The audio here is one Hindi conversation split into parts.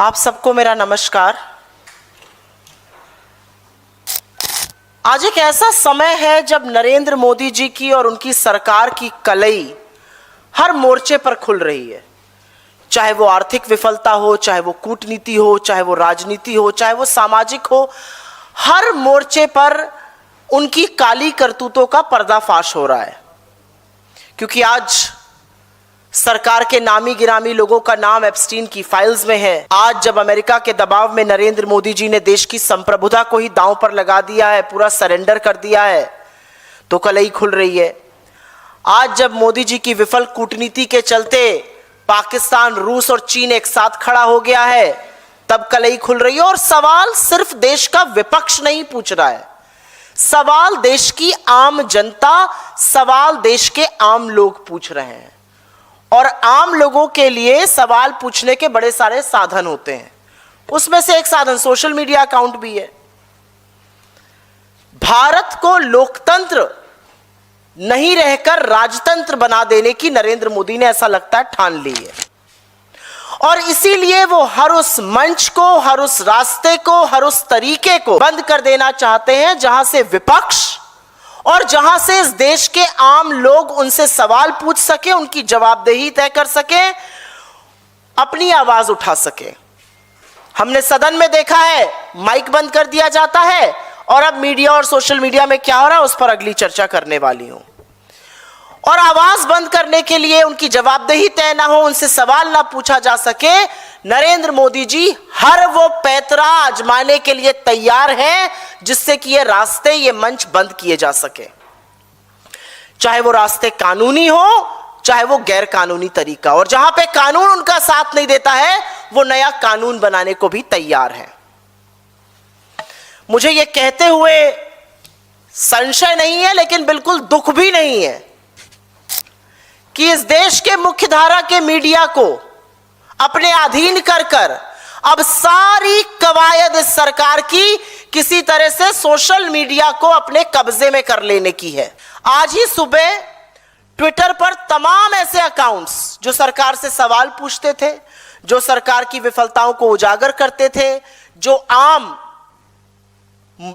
आप सबको मेरा नमस्कार। आज एक ऐसा समय है जब नरेंद्र मोदी जी की और उनकी सरकार की कलई हर मोर्चे पर खुल रही है। चाहे वो आर्थिक विफलता हो, चाहे वो कूटनीति हो, चाहे वो राजनीति हो, चाहे वो सामाजिक हो, हर मोर्चे पर उनकी काली करतूतों का पर्दाफाश हो रहा है। क्योंकि आज सरकार के नामी गिरामी लोगों का नाम एप्स्टीन की फाइल्स में है। आज जब अमेरिका के दबाव में नरेंद्र मोदी जी ने देश की संप्रभुता को ही दांव पर लगा दिया है, पूरा सरेंडर कर दिया है, तो कलई खुल रही है। आज जब मोदी जी की विफल कूटनीति के चलते पाकिस्तान, रूस और चीन एक साथ खड़ा हो गया है, तब कलई खुल रही है। और सवाल सिर्फ देश का विपक्ष नहीं पूछ रहा है, सवाल देश की आम जनता, सवाल देश के आम लोग पूछ रहे हैं। और आम लोगों के लिए सवाल पूछने के बड़े सारे साधन होते हैं। उसमें से एक साधन सोशल मीडिया अकाउंट भी है। भारत को लोकतंत्र नहीं रहकर राजतंत्र बना देने की नरेंद्र मोदी ने, ऐसा लगता है, ठान ली है। और इसीलिए वो हर उस मंच को, हर उस रास्ते को, हर उस तरीके को बंद कर देना चाहते हैं जहां से विपक्ष और जहां से इस देश के आम लोग उनसे सवाल पूछ सके, उनकी जवाबदेही तय कर सके, अपनी आवाज उठा सके। हमने सदन में देखा है, माइक बंद कर दिया जाता है और अब मीडिया और सोशल मीडिया में क्या हो रहा है उस पर अगली चर्चा करने वाली हूं। और आवाज बंद करने के लिए, उनकी जवाबदेही तय ना हो, उनसे सवाल ना पूछा जा सके, नरेंद्र मोदी जी हर वो पैतरा आजमाने के लिए तैयार हैं जिससे कि ये रास्ते, ये मंच बंद किए जा सके। चाहे वो रास्ते कानूनी हो, चाहे वो गैर कानूनी तरीका। और जहां पे कानून उनका साथ नहीं देता है, वो नया कानून बनाने को भी तैयार है। मुझे ये कहते हुए संशय नहीं है, लेकिन बिल्कुल दुख भी नहीं है कि इस देश के मुख्य धारा के मीडिया को अपने अधीन कर कर अब सारी कवायद इस सरकार की किसी तरह से सोशल मीडिया को अपने कब्जे में कर लेने की है। आज ही सुबह ट्विटर पर तमाम ऐसे अकाउंट्स जो सरकार से सवाल पूछते थे, जो सरकार की विफलताओं को उजागर करते थे, जो आम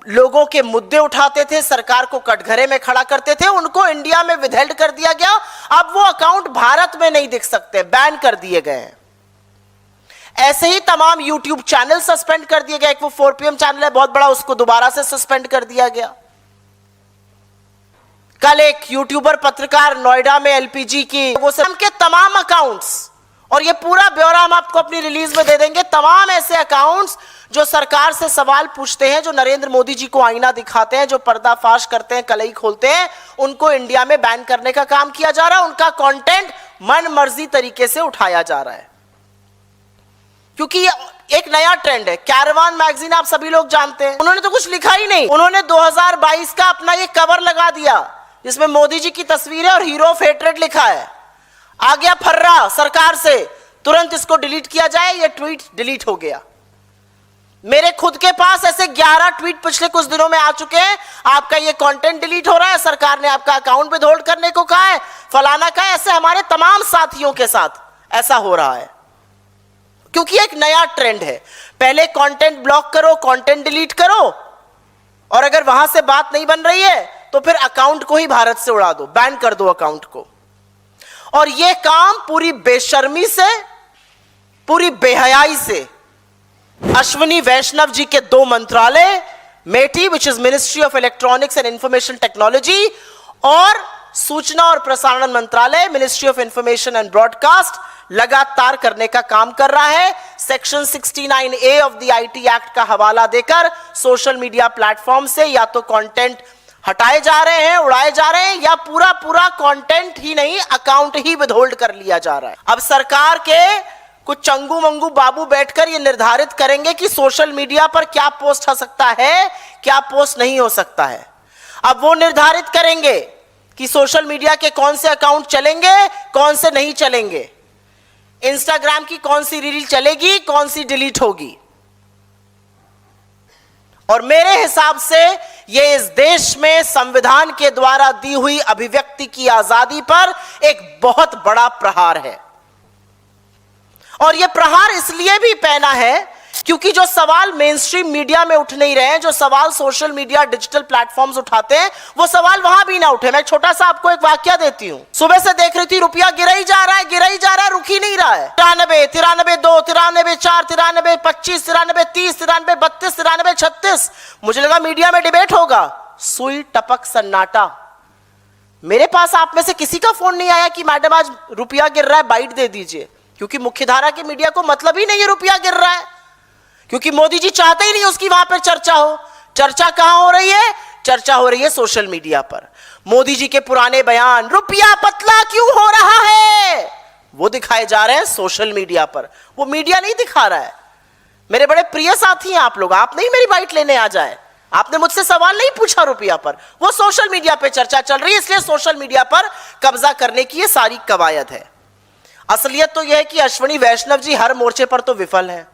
लोगों के मुद्दे उठाते थे, सरकार को कटघरे में खड़ा करते थे, उनको इंडिया में विदहेल्ड कर दिया गया। अब वो अकाउंट भारत में नहीं दिख सकते, बैन कर दिए गए हैं। ऐसे ही तमाम यूट्यूब चैनल सस्पेंड कर दिए गए। एक वो 4 PM चैनल है बहुत बड़ा, उसको दोबारा से सस्पेंड कर दिया गया। कल एक यूट्यूबर पत्रकार नोएडा में LPG की वो के तमाम अकाउंट्स, और ये पूरा ब्यौरा हम आपको अपनी रिलीज में दे देंगे, तमाम ऐसे अकाउंट्स जो सरकार से सवाल पूछते हैं, जो नरेंद्र मोदी जी को आईना दिखाते हैं, जो पर्दाफाश करते हैं, कलई खोलते हैं, उनको इंडिया में बैन करने का काम किया जा रहा है। उनका कंटेंट मन मर्जी तरीके से उठाया जा रहा है। क्योंकि ये एक नया ट्रेंड है। कैरवान मैगजीन आप सभी लोग जानते हैं, उन्होंने तो कुछ लिखा ही नहीं। उन्होंने 2022 का अपना ये कवर लगा दिया जिसमें मोदी जी की तस्वीर है और हीरो ऑफ हेट्रेड लिखा है। आ गया फर्रा सरकार से, तुरंत इसको डिलीट किया जाए। ये ट्वीट डिलीट हो गया। मेरे खुद के पास ऐसे 11 ट्वीट पिछले कुछ दिनों में आ चुके हैं, आपका ये कंटेंट डिलीट हो रहा है, सरकार ने आपका अकाउंट पे होल्ड करने को कहा है, फलाना का। ऐसे हमारे तमाम साथियों के साथ ऐसा हो रहा है। क्योंकि एक नया ट्रेंड है, पहले कंटेंट ब्लॉक करो, कंटेंट डिलीट करो, और अगर वहां से बात नहीं बन रही है तो फिर अकाउंट को ही भारत से उड़ा दो, बैन कर दो अकाउंट को। और यह काम पूरी बेशर्मी से, पूरी बेहयाई से अश्विनी वैष्णव जी के 2 मंत्रालय, MeitY which is ministry of electronics and information technology, और सूचना और प्रसारण मंत्रालय, ministry of information and broadcast, लगातार करने का काम कर रहा है। Section 69A of the IT act का हवाला देकर सोशल मीडिया प्लेटफॉर्म से या तो कंटेंट हटाए जा रहे हैं, उड़ाए जा रहे हैं, या पूरा पूरा कंटेंट ही नहीं, अकाउंट ही विदहोल्ड कर लिया जा रहा है। अब सरकार के कुछ चंगू मंगू बाबू बैठकर ये निर्धारित करेंगे कि सोशल मीडिया पर क्या पोस्ट हो सकता है, क्या पोस्ट नहीं हो सकता है। अब वो निर्धारित करेंगे कि सोशल मीडिया के कौन से अकाउंट चलेंगे, कौन से नहीं चलेंगे, इंस्टाग्राम की कौन सी रील चलेगी, कौन सी डिलीट होगी। और मेरे हिसाब से ये इस देश में संविधान के द्वारा दी हुई अभिव्यक्ति की आजादी पर एक बहुत बड़ा प्रहार है। और यह प्रहार इसलिए भी पहना है क्योंकि जो सवाल मेन स्ट्रीम मीडिया में उठ नहीं रहे हैं, जो सवाल सोशल मीडिया डिजिटल प्लेटफॉर्म्स उठाते हैं, वो सवाल वहां भी ना उठे। मैं छोटा सा आपको एक वाक्य देती हूं। सुबह से देख रही थी रुपया गिरा ही जा रहा है, रुक ही नहीं रहा है। 93, 93, 2, 93, 4, 93, 25, 93, 30, 93, 32, 93, 36। मुझे लगा मीडिया में डिबेट होगा। सुई टपक सन्नाटा। मेरे पास आप में से किसी का फोन नहीं आया कि मैडम आज रुपया गिर रहा है, बाइट दे दीजिए, क्योंकि मुख्यधारा के मीडिया को मतलब ही नहीं है रुपया गिर रहा है, क्योंकि मोदी जी चाहते ही नहीं उसकी वहां पर चर्चा हो। चर्चा कहां हो रही है? चर्चा हो रही है सोशल मीडिया पर। मोदी जी के पुराने बयान, रुपया पतला क्यों हो रहा है, वो दिखाए जा रहे हैं सोशल मीडिया पर। वो मीडिया नहीं दिखा रहा है। मेरे बड़े प्रिय साथी हैं आप लोग, आप नहीं मेरी बाइट लेने आ जाए। आपने मुझसे सवाल नहीं पूछा रुपया पर, वो सोशल मीडिया पर चर्चा चल रही है, इसलिए सोशल मीडिया पर कब्जा करने की ये सारी कवायद है। असलियत तो यह है कि अश्विनी वैष्णव जी हर मोर्चे पर तो विफल है।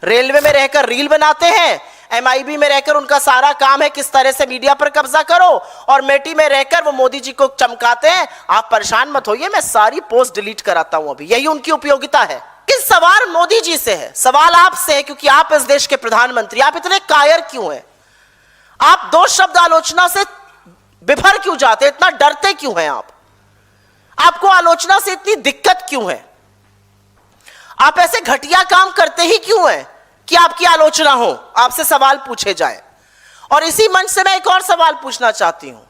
रेलवे में रहकर रील बनाते हैं, MIB में रहकर उनका सारा काम है किस तरह से मीडिया पर कब्जा करो, और मेटी में रहकर वो मोदी जी को चमकाते हैं। आप परेशान मत होइए, मैं सारी पोस्ट डिलीट कराता हूं अभी, यही उनकी उपयोगिता है। इस सवाल मोदी जी से है, सवाल आपसे है, क्योंकि आप इस देश के प्रधानमंत्री। आप इतने कायर क्यों हैं? आप दो शब्द आलोचना से बिफर क्यों जाते, इतना डरते क्यों हैं आप? आपको आलोचना से इतनी दिक्कत क्यों है? आप ऐसे घटिया काम करते ही क्यों हैं कि आपकी आलोचना हो, आपसे सवाल पूछे जाए? और इसी मंच से मैं एक और सवाल पूछना चाहती हूं।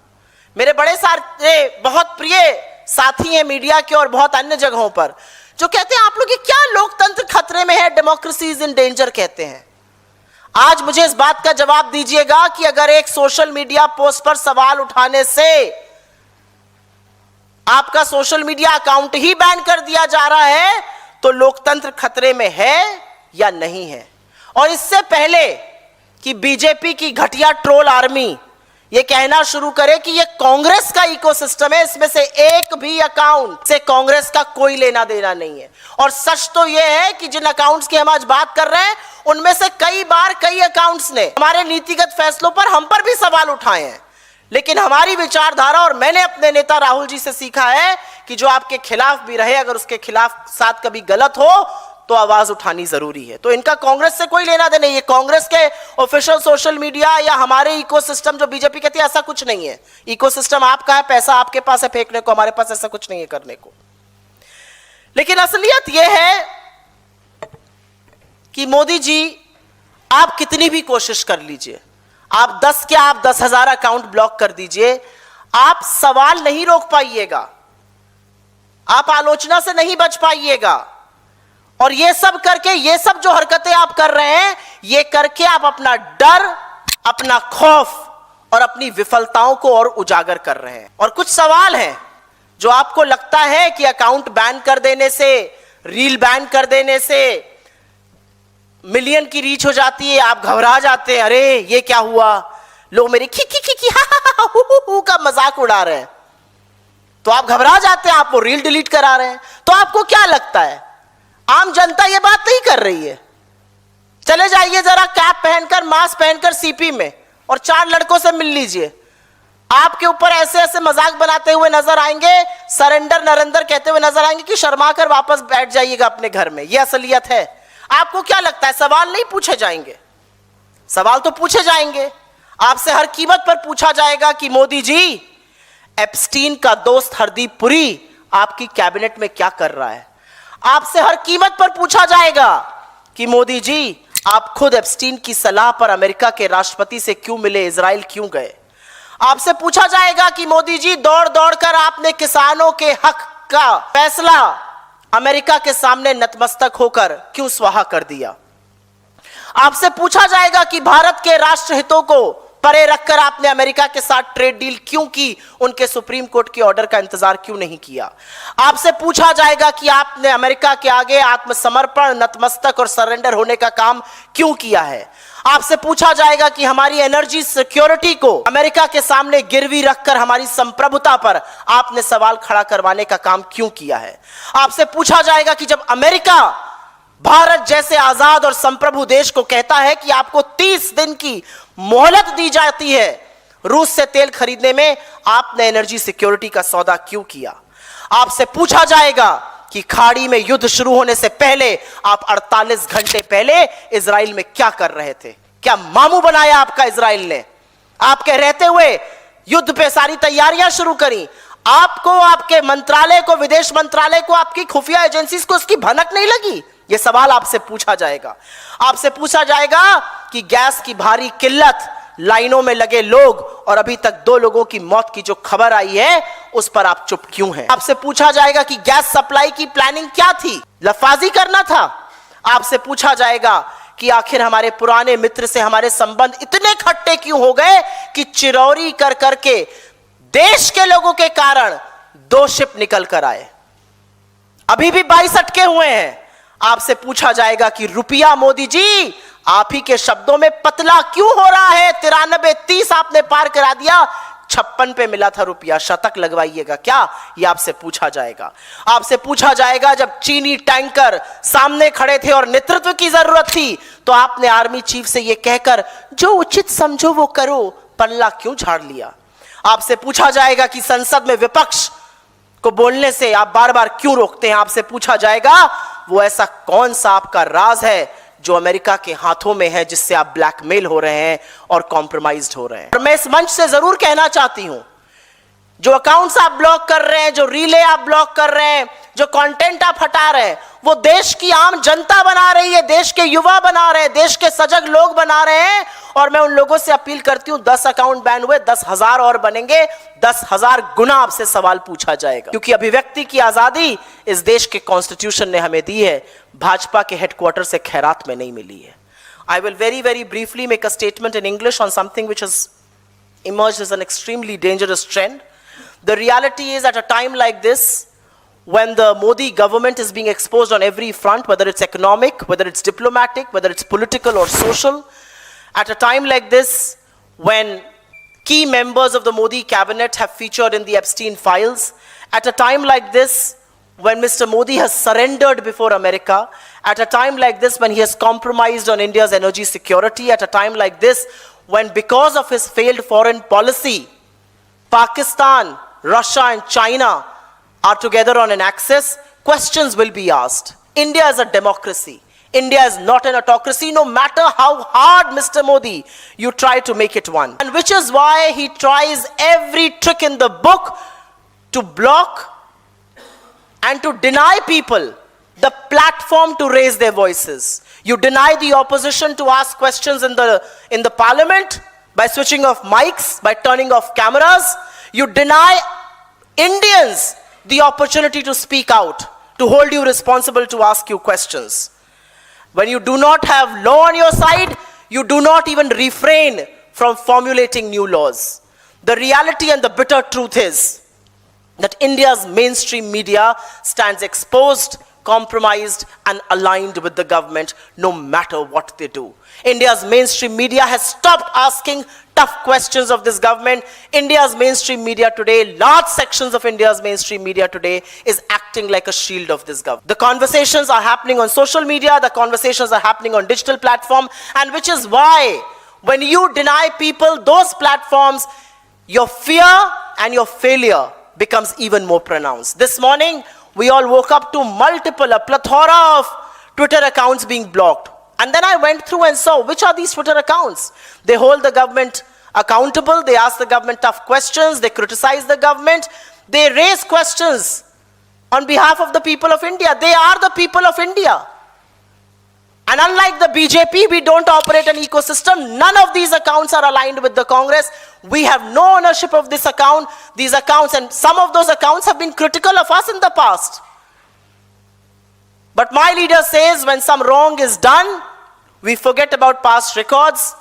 मेरे बड़े सारे बहुत प्रिय साथी हैं मीडिया के और बहुत अन्य जगहों पर, जो कहते हैं आप लोग ये क्या लोकतंत्र खतरे में है, डेमोक्रेसी इज इन डेंजर कहते हैं। आज मुझे इस बात का जवाब दीजिएगा कि अगर एक सोशल मीडिया पोस्ट पर सवाल उठाने से आपका सोशल मीडिया अकाउंट ही बैन कर दिया जा रहा है, तो लोकतंत्र खतरे में है या नहीं है? और इससे पहले कि बीजेपी की घटिया ट्रोल आर्मी ये कहना शुरू करे कि ये कांग्रेस का इकोसिस्टम है, इसमें से एक भी अकाउंट से कांग्रेस का कोई लेना देना नहीं है। और सच तो यह है कि जिन अकाउंट्स की हम आज बात कर रहे हैं, उनमें से कई बार कई अकाउंट्स ने हमारे नीतिगत फैसलों पर हम पर भी सवाल उठाए हैं। लेकिन हमारी विचारधारा, और मैंने अपने नेता राहुल जी से सीखा है कि जो आपके खिलाफ भी रहे, अगर उसके खिलाफ साथ कभी गलत हो तो आवाज उठानी जरूरी है। तो इनका कांग्रेस से कोई लेना देना नहीं है। कांग्रेस के ऑफिशियल सोशल मीडिया या हमारे इकोसिस्टम, जो बीजेपी कहती है, ऐसा कुछ नहीं है। इकोसिस्टम आपका है, पैसा आपके पास है फेंकने को, हमारे पास ऐसा कुछ नहीं है करने को। लेकिन असलियत यह है कि मोदी जी, आप कितनी भी कोशिश कर लीजिए, आप 10 क्या आप 10,000 अकाउंट ब्लॉक कर दीजिए, आप सवाल नहीं रोक पाइएगा, आप आलोचना से नहीं बच पाइएगा। और ये सब करके, ये सब जो हरकतें आप कर रहे हैं, ये करके आप अपना डर, अपना खौफ और अपनी विफलताओं को और उजागर कर रहे हैं। और कुछ सवाल हैं जो आपको लगता है कि अकाउंट बैन कर देने से, रील बैन कर देने से मिलियन की रीच हो जाती है, आप घबरा जाते हैं, अरे ये क्या हुआ, लोग मेरी खी खी खी खी हा हु का मजाक उड़ा रहे हैं, तो आप घबरा जाते हैं, आप वो रील डिलीट करा रहे हैं। तो आपको क्या लगता है आम जनता ये बात नहीं कर रही है? चले जाइए जरा कैप पहनकर, मास्क पहनकर सीपी में और 4 लड़कों से मिल लीजिए, आपके ऊपर ऐसे ऐसे मजाक बनाते हुए नजर आएंगे, सरेंडर नरेंद्र कहते हुए नजर आएंगे कि शर्मा कर वापस बैठ जाइएगा अपने घर में। यह असलियत है। आपको क्या लगता है सवाल नहीं पूछे जाएंगे? सवाल तो पूछे जाएंगे। आपसे हर कीमत पर पूछा जाएगा कि मोदी जी, एप्स्टीन का दोस्त हरदीप पुरी आपकी कैबिनेट में क्या कर रहा है? आपसे हर कीमत पर पूछा जाएगा कि मोदी जी, आप खुद एप्स्टीन की सलाह पर अमेरिका के राष्ट्रपति से क्यों मिले, इजराइल क्यों गए? आपसे पूछा जाएगा कि मोदी जी, दौड़ दौड़ कर आपने किसानों के हक का फैसला अमेरिका के सामने नतमस्तक होकर क्यों स्वाहा कर दिया? आपसे पूछा जाएगा कि भारत के राष्ट्र हितों को परे रखकर आपने अमेरिका के साथ ट्रेड डील क्यों की, उनके सुप्रीम कोर्ट के ऑर्डर का इंतजार क्यों नहीं किया? आपसे पूछा जाएगा कि आपने अमेरिका के आगे आत्मसमर्पण, नतमस्तक और सरेंडर होने का काम क्यों किया है? आपसे पूछा जाएगा कि हमारी एनर्जी सिक्योरिटी को अमेरिका के सामने गिरवी रखकर हमारी संप्रभुता पर आपने सवाल खड़ा करवाने का काम क्यों किया है? आपसे पूछा जाएगा कि जब अमेरिका भारत जैसे आजाद और संप्रभु देश को कहता है कि आपको 30 दिन की मोहलत दी जाती है रूस से तेल खरीदने में, आपने एनर्जी सिक्योरिटी का सौदा क्यों किया? आपसे पूछा जाएगा कि खाड़ी में युद्ध शुरू होने से पहले आप 48 घंटे पहले इजराइल में क्या कर रहे थे? क्या मामू बनाया आपका इजराइल ने? आपके रहते हुए युद्ध पे सारी तैयारियां शुरू करी। आपको, आपके मंत्रालय को, विदेश मंत्रालय को, आपकी खुफिया एजेंसीज को उसकी भनक नहीं लगी? यह सवाल आपसे पूछा जाएगा। आपसे पूछा जाएगा कि गैस की भारी किल्लत, लाइनों में लगे लोग और अभी तक 2 लोगों की मौत की जो खबर आई है उस पर आप चुप क्यों हैं? आपसे पूछा जाएगा कि गैस सप्लाई की प्लानिंग क्या थी? लफाजी करना था? आपसे पूछा जाएगा कि आखिर हमारे पुराने मित्र से हमारे संबंध इतने खट्टे क्यों हो गए कि चिरौरी कर करके देश के लोगों के कारण 2 शिप निकल कर आए, अभी भी 22 अटके हुए हैं। आपसे पूछा जाएगा कि रुपया मोदी जी आप ही के शब्दों में पतला क्यों हो रहा है? 93-30 आपने पार करा दिया, 56 पे मिला था रुपया, शतक लगवाइएगा क्या? ये आपसे पूछा जाएगा। आपसे पूछा जाएगा जब चीनी टैंकर सामने खड़े थे और नेतृत्व की जरूरत थी तो आपने आर्मी चीफ से यह कहकर जो उचित समझो वो करो, पल्ला क्यों झाड़ लिया? आपसे पूछा जाएगा कि संसद में विपक्ष को बोलने से आप बार बार क्यों रोकते हैं? आपसे पूछा जाएगा वो ऐसा कौन सा आपका राज है जो अमेरिका के हाथों में है जिससे आप ब्लैकमेल हो रहे हैं और कॉम्प्रोमाइज्ड हो रहे हैं? और मैं इस मंच से जरूर कहना चाहती हूं, जो अकाउंट्स आप ब्लॉक कर रहे हैं, जो रीले आप ब्लॉक कर रहे हैं, जो कंटेंट आप हटा रहे हैं, वो देश की आम जनता बना रही है, देश के युवा बना रहे हैं, देश के सजग लोग बना रहे हैं। और मैं उन लोगों से अपील करती हूं, 10 अकाउंट बैन हुए, 10,000 और बनेंगे, 10,000 गुना आपसे सवाल पूछा जाएगा, क्योंकि अभिव्यक्ति की आजादी इस देश के कॉन्स्टिट्यूशन ने हमें दी है, भाजपा के हेडक्वार्टर से खैरात में नहीं मिली है। I will very briefly make a statement in English on something which has emerged as an extremely dangerous trend. The reality is, at a time like this, when the Modi government is being exposed on every front, whether it's economic, whether it's diplomatic, whether it's political or social, at a time like this, when key members of the Modi cabinet have featured in the Epstein files, at a time like this, when Mr. Modi has surrendered before America, at a time like this, when he has compromised on India's energy security, at a time like this, when because of his failed foreign policy, Pakistan, Russia and China are together on an axis, questions will be asked. India is a democracy. India is not an autocracy, no matter how hard, Mr. Modi, you try to make it one. And which is why he tries every trick in the book to block and to deny people the platform to raise their voices. You deny the opposition to ask questions in the parliament by switching off mics, by turning off cameras. You deny Indians the opportunity to speak out, to hold you responsible, to ask you questions. When you do not have law on your side, you do not even refrain from formulating new laws. The reality and the bitter truth is that India's mainstream media stands exposed, compromised and aligned with the government no matter what they do. India's mainstream media has stopped asking tough questions of this government. India's mainstream media today, large sections of India's mainstream media today is acting like a shield of this government. The conversations are happening on social media, the conversations are happening on digital platform, and which is why when you deny people those platforms, your fear and your failure becomes even more pronounced. This morning, we all woke up to a plethora of Twitter accounts being blocked. And then I went through and saw which are these Twitter accounts. They hold the government accountable, they ask the government tough questions, they criticize the government, they raise questions on behalf of the people of India. They are the people of India. And unlike the BJP, we don't operate an ecosystem. None of these accounts are aligned with the Congress. We have no ownership of this account, these accounts, and some of those accounts have been critical of us in the past. But my leader says when some wrong is done, we forget about past records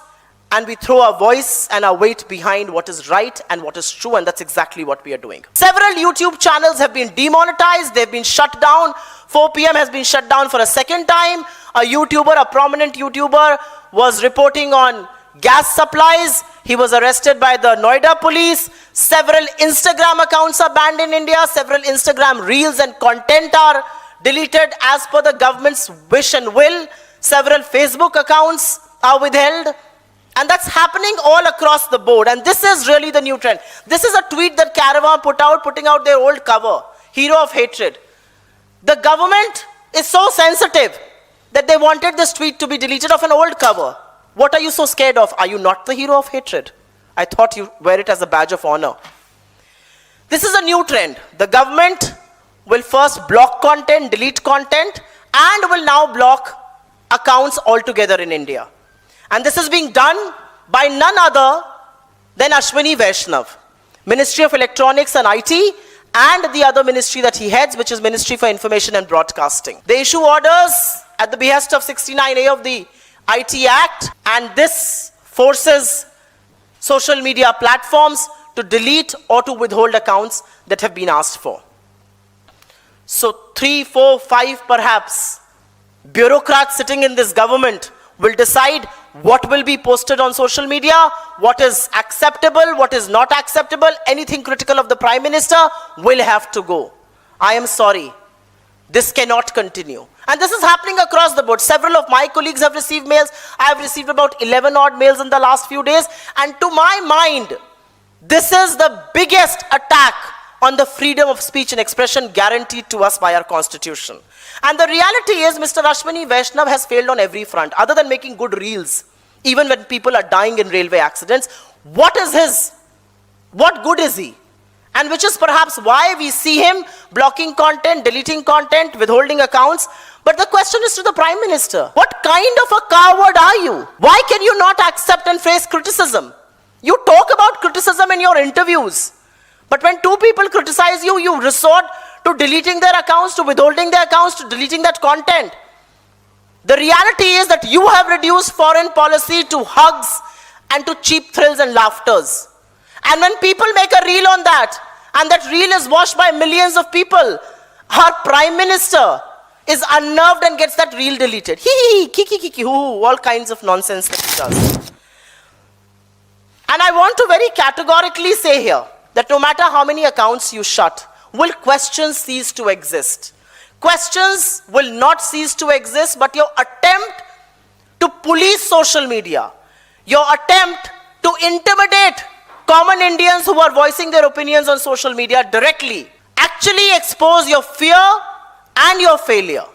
and we throw our voice and our weight behind what is right and what is true, and that's exactly what we are doing. Several YouTube channels have been demonetized, they've been shut down. 4 p.m. has been shut down for a second time. A YouTuber, a prominent YouTuber, was reporting on gas supplies. He was arrested by the Noida police. Several Instagram accounts are banned in India. Several Instagram reels and content are deleted as per the government's wish and will. Several Facebook accounts are withheld. And that's happening all across the board. And this is really the new trend. This is a tweet that Caravan put out, putting out their old cover, Hero of Hatred. The government is so sensitive that they wanted this tweet to be deleted of an old cover. What are you so scared of? Are you not the hero of hatred? I thought you wear it as a badge of honor. This is a new trend. The government will first block content, delete content, and will now block accounts altogether in India. And this is being done by none other than Ashwini Vaishnav, Ministry of Electronics and IT, and the other ministry that he heads, which is Ministry for Information and Broadcasting. They issue orders at the behest of 69A of the IT Act, and this forces social media platforms to delete or to withhold accounts that have been asked for. So 3, 4, 5 perhaps bureaucrats sitting in this government will decide what will be posted on social media, what is acceptable, what is not acceptable. Anything critical of the Prime Minister will have to go. I am sorry. This cannot continue. And this is happening across the board. Several of my colleagues have received mails. I have received about 11 odd mails in the last few days. And to my mind, this is the biggest attack on the freedom of speech and expression guaranteed to us by our constitution. And the reality is Mr. Ashwini Vaishnav has failed on every front, other than making good reels, even when people are dying in railway accidents. What good is he? And which is perhaps why we see him blocking content, deleting content, withholding accounts. But the question is to the Prime Minister, what kind of a coward are you? Why can you not accept and face criticism? You talk about criticism in your interviews. But when two people criticize you, you resort to deleting their accounts, to withholding their accounts, to deleting that content. The reality is that you have reduced foreign policy to hugs and to cheap thrills and laughters. And when people make a reel on that, and that reel is watched by millions of people, our Prime Minister is unnerved and gets that reel deleted. Kiki, all kinds of nonsense that he does. And I want to very categorically say here that no matter how many accounts you shut, will questions cease to exist? Questions will not cease to exist, but your attempt to police social media, your attempt to intimidate common Indians who are voicing their opinions on social media directly, actually expose your fear and your failure.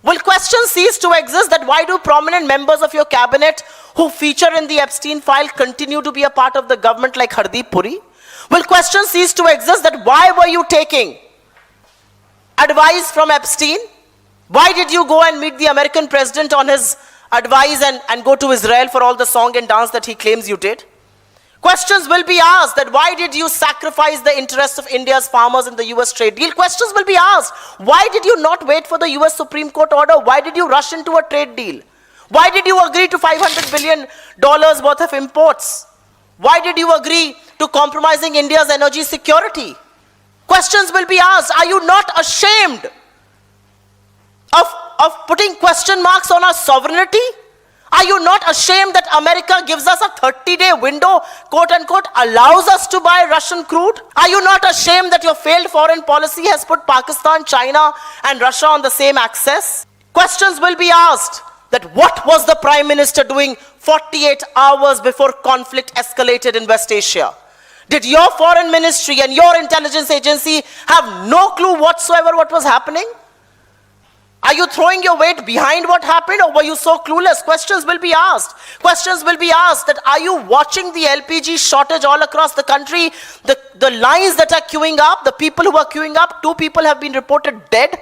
Will questions cease to exist that why do prominent members of your cabinet who feature in the Epstein file continue to be a part of the government like Hardeep Puri? Will questions cease to exist that why were you taking advice from Epstein? Why did you go and meet the American president on his advice and go to Israel for all the song and dance that he claims you did? Questions will be asked that why did you sacrifice the interests of India's farmers in the US trade deal? Questions will be asked. Why did you not wait for the US Supreme Court order? Why did you rush into a trade deal? Why did you agree to $500 billion worth of imports? Why did you agree to compromising India's energy security? Questions will be asked. Are you not ashamed of putting question marks on our sovereignty? Are you not ashamed that America gives us a 30-day window, quote unquote, allows us to buy Russian crude? Are you not ashamed that your failed foreign policy has put Pakistan, China, and Russia on the same axis? Questions will be asked that what was the Prime Minister doing 48 hours before conflict escalated in West Asia? Did your foreign ministry and your intelligence agency have no clue whatsoever what was happening? Are you throwing your weight behind what happened, or were you so clueless? Questions will be asked. Questions will be asked that are you watching the LPG shortage all across the country? The lines that are queuing up, the people who are queuing up, 2 people have been reported dead.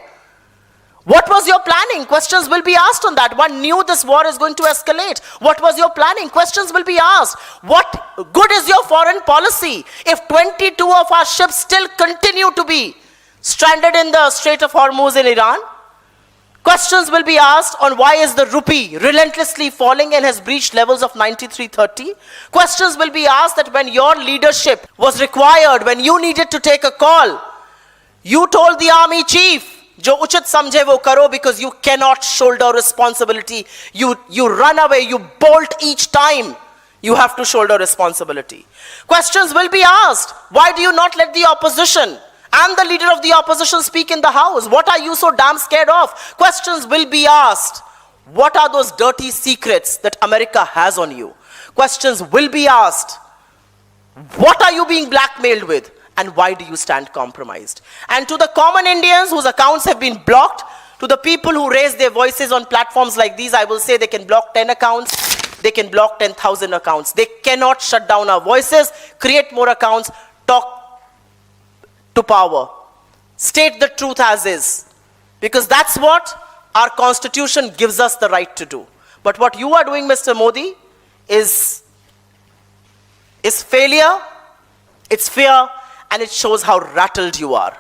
What was your planning? Questions will be asked on that. One knew this war is going to escalate. What was your planning? Questions will be asked. What good is your foreign policy if 22 of our ships still continue to be stranded in the Strait of Hormuz in Iran? Questions will be asked on why is the rupee relentlessly falling and has breached levels of 93.30. Questions will be asked that when your leadership was required, when you needed to take a call, you told the army chief, Jo uchit samjhe wo karo, because you cannot shoulder responsibility. You run away, you bolt each time. You have to shoulder responsibility. Questions will be asked. Why do you not let the opposition and the leader of the opposition speak in the house? What are you so damn scared of? Questions will be asked. What are those dirty secrets that America has on you? Questions will be asked. What are you being blackmailed with? And why do you stand compromised? And to the common Indians whose accounts have been blocked, to the people who raise their voices on platforms like these, I will say they can block 10 accounts, they can block 10,000 accounts. They cannot shut down our voices, create more accounts, talk to power. State the truth as is. Because that's what our constitution gives us the right to do. But what you are doing, Mr. Modi, is failure, it's fear, and it shows how rattled you are.